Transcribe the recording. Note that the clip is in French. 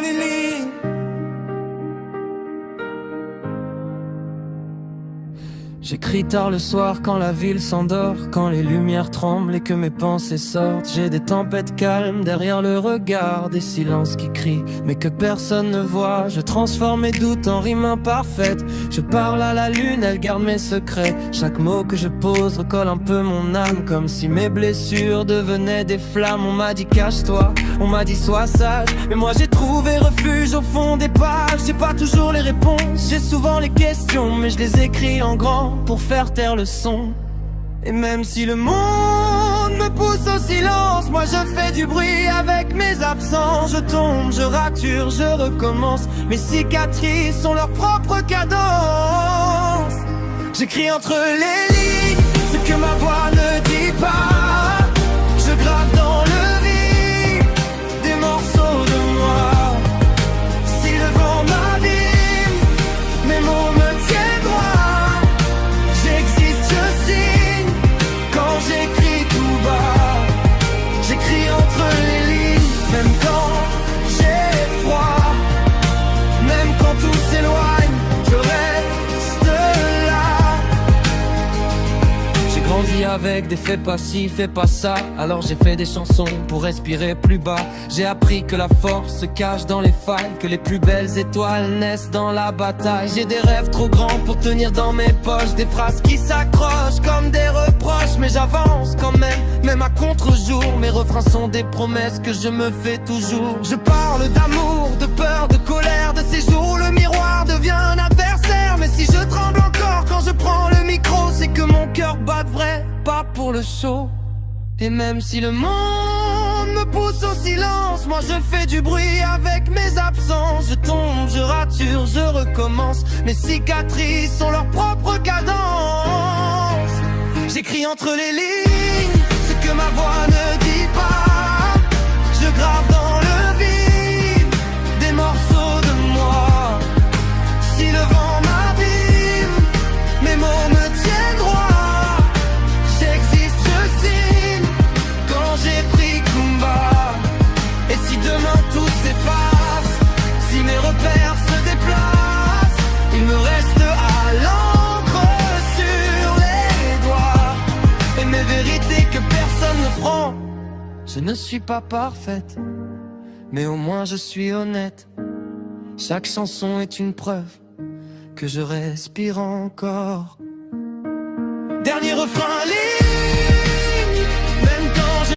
les lignes. J'écris tard le soir quand la ville s'endort, quand les lumières tremblent et que mes pensées sortent. J'ai des tempêtes calmes derrière le regard, des silences qui crient mais que personne ne voit. Je transforme mes doutes en rimes imparfaites. Je parle à la lune, elle garde mes secrets. Chaque mot que je pose recolle un peu mon âme, comme si mes blessures devenaient des flammes. On m'a dit cache-toi, on m'a dit sois sage, mais moi j'ai trouvé refuge au fond des pages. J'ai pas toujours les réponses, j'ai souvent les questions, mais je les écris en grand pour faire taire le son. Et même si le monde me pousse au silence, moi je fais du bruit avec mes absences. Je tombe, je rature, je recommence. Mes cicatrices sont leur propre cadence. J'écris entre les lignes ce que ma voix ne dit pas. Je grave dans le vide des morceaux de moi. Si le vent m'abîme, mes mots me tiennent droit. J'écris tout bas, j'écris entre les lignes, même quand j'ai froid, même quand tout s'éloigne, je reste là. J'ai grandi avec des faits passifs, fais pas ça, alors j'ai fait des chansons pour respirer plus bas. J'ai appris que la force se cache dans les failles, que les plus belles étoiles naissent dans la bataille. J'ai des rêves trop grands pour tenir dans mes poches, des phrases qui s'accrochent comme des reproches, mais j'avance quand même à contre-jour. Mes refrains sont des promesses que je me fais toujours. Je parle d'amour, de peur, de colère, de ces jours où le miroir devient un adversaire. Mais si je tremble encore quand je prends le micro, c'est que mon cœur bat de vrai, pas pour le show. Et même si le monde me pousse au silence, moi je fais du bruit avec mes absences. Je tombe, je rature, je recommence. Mes cicatrices sont leur propre cadence. J'écris entre les lignes ce que ma voix ne dit pas. Je grave dans le vide des morceaux de moi. Si le vent m'abîme, mes mots me tiennent droit. J'existe, je signe quand j'ai pris combat. Et si demain tout s'efface, si mes repères se déplacent, il me reste à l'encre sur les doigts et mes vérités que personne ne prend. Je ne suis pas parfaite, mais au moins je suis honnête. Chaque chanson est une preuve que je respire encore. Dernier refrain,